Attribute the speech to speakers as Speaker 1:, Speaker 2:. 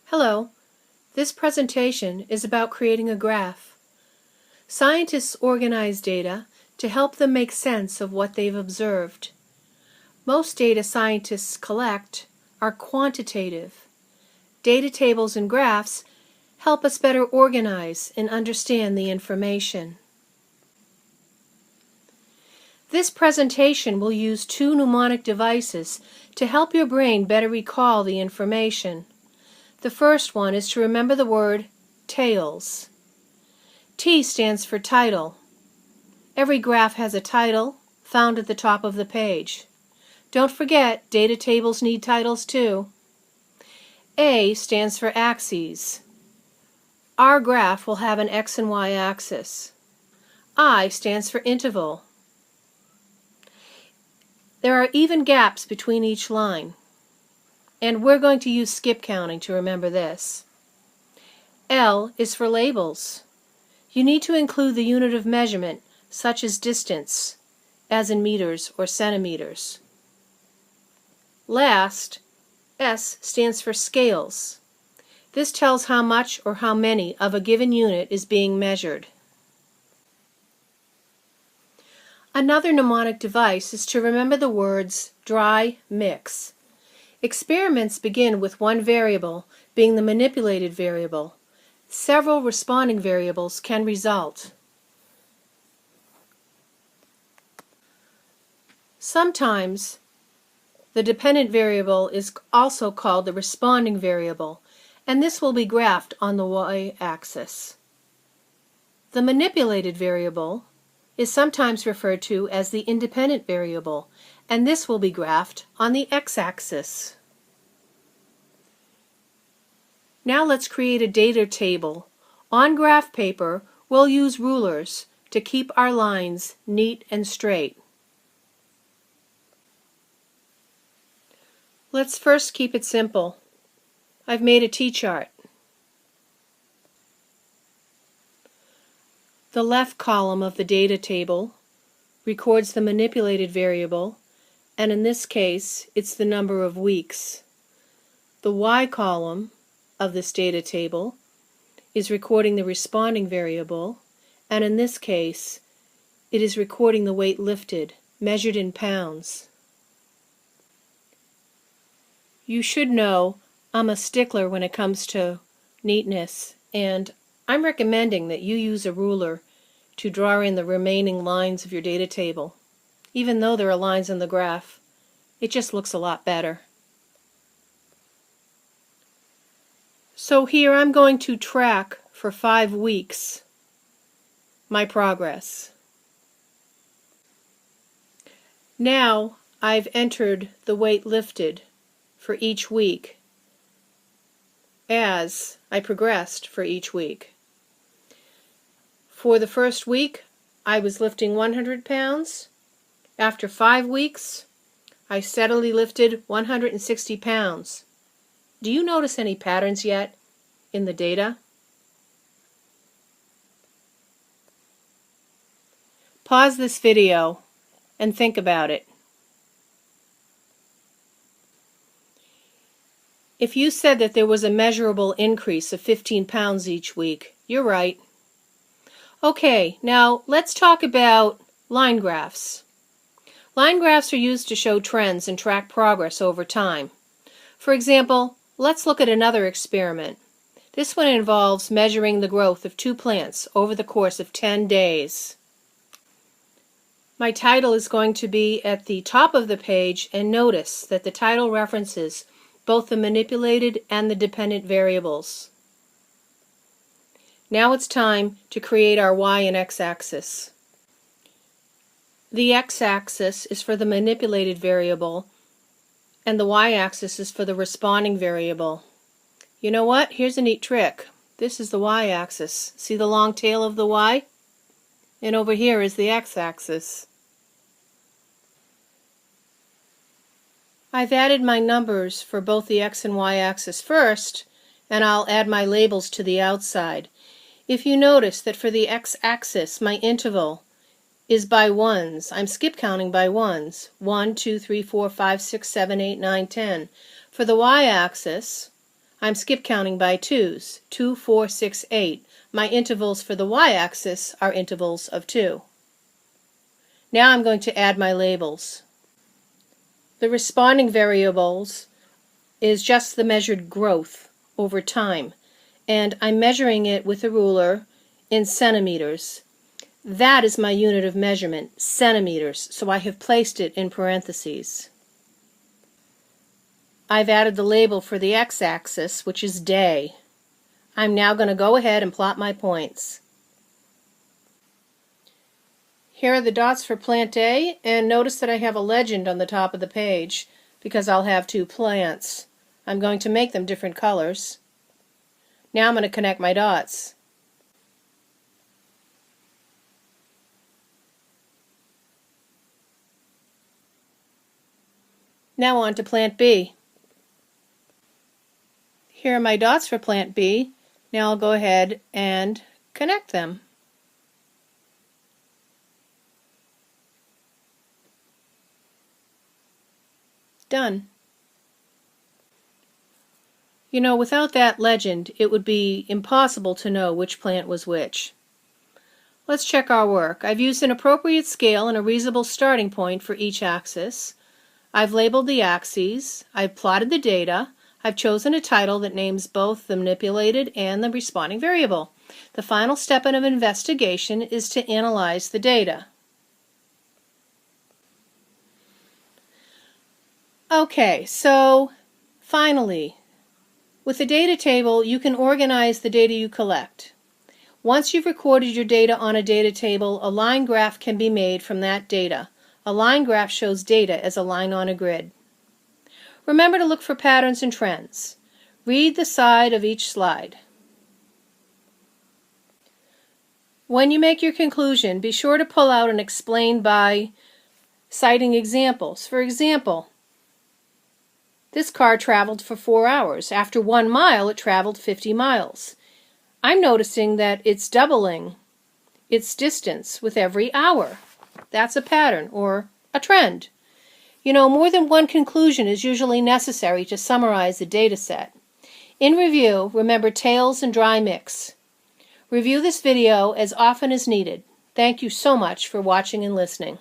Speaker 1: Hello, this presentation is about creating a graph. Scientists organize data to help them make sense of what they've observed. Most data scientists collect are quantitative. Data tables and graphs help us better organize and understand the information. This presentation will use two mnemonic devices to help your brain better recall the information. The first one is to remember the word tails. T stands for title. Every graph has a title found at the top of the page. Don't forget, data tables need titles too. A stands for axes. Our graph will have an X and Y axis. I stands for interval. There are even gaps between each line. And we're going to use skip counting to remember this. L is for labels. You need to include the unit of measurement, such as distance, as in meters or centimeters. Last, S stands for scales. This tells how much or how many of a given unit is being measured. Another mnemonic device is to remember the words dry, mix. Experiments begin with one variable being the manipulated variable. Several responding variables can result. Sometimes the dependent variable is also called the responding variable, and this will be graphed on the y-axis. The manipulated variable is sometimes referred to as the independent variable, and this will be graphed on the x-axis. Now let's create a data table. On graph paper, we'll use rulers to keep our lines neat and straight. Let's first keep it simple. I've made a T-chart. The left column of the data table records the manipulated variable, and in this case, it's the number of weeks. The Y column of this data table is recording the responding variable, and in this case, it is recording the weight lifted, measured in pounds. You should know I'm a stickler when it comes to neatness, and I'm recommending that you use a ruler to draw in the remaining lines of your data table. Even though there are lines in the graph, it just looks a lot better. So here I'm going to track for 5 weeks my progress. Now I've entered the weight lifted for each week as I progressed for each week. For the first week, I was lifting 100 pounds. After 5 weeks, I steadily lifted 160 pounds. Do you notice any patterns yet in the data? Pause this video and think about it. If you said that there was a measurable increase of 15 pounds each week, you're right. Okay, now let's talk about line graphs. Line graphs are used to show trends and track progress over time. For example, let's look at another experiment. This one involves measuring the growth of 2 plants over the course of 10 days. My title is going to be at the top of the page, and notice that the title references both the manipulated and the dependent variables. Now it's time to create our y and x-axis. The x-axis is for the manipulated variable, and the y-axis is for the responding variable. You know what? Here's a neat trick. This is the y-axis. See the long tail of the y? And over here is the x-axis. I've added my numbers for both the x and y-axis first, and I'll add my labels to the outside. If you notice that for the x-axis, my interval is by ones. I'm skip counting by ones. 1, 2, 3, 4, 5, 6, 7, 8, 9, 10. For the y-axis, I'm skip counting by 2's. 2, 4, 6, 8. My intervals for the y-axis are intervals of 2. Now I'm going to add my labels. The responding variables is just the measured growth over time, and I'm measuring it with a ruler in centimeters. That is my unit of measurement, centimeters, so I have placed it in parentheses. I've added the label for the x-axis, which is day. I'm now going to go ahead and plot my points. Here are the dots for plant A, and notice that I have a legend on the top of the page because I'll have 2 plants. I'm going to make them different colors. Now I'm going to connect my dots. Now on to plant B. Here are my dots for plant B. Now I'll go ahead and connect them. Done. You know, without that legend, it would be impossible to know which plant was which. Let's check our work. I've used an appropriate scale and a reasonable starting point for each axis. I've labeled the axes. I've plotted the data. I've chosen a title that names both the manipulated and the responding variable. The final step of investigation is to analyze the data. Okay, so finally, with the data table, you can organize the data you collect. Once you've recorded your data on a data table, a line graph can be made from that data. A line graph shows data as a line on a grid. Remember to look for patterns and trends. Read the side of each slide. When you make your conclusion, be sure to pull out and explain by citing examples. For example, this car traveled for 4 hours. After 1 mile, it traveled 50 miles. I'm noticing that it's doubling its distance with every hour. That's a pattern or a trend. You know, more than one conclusion is usually necessary to summarize a data set. In review, remember tails and dry mix. Review this video as often as needed. Thank you so much for watching and listening.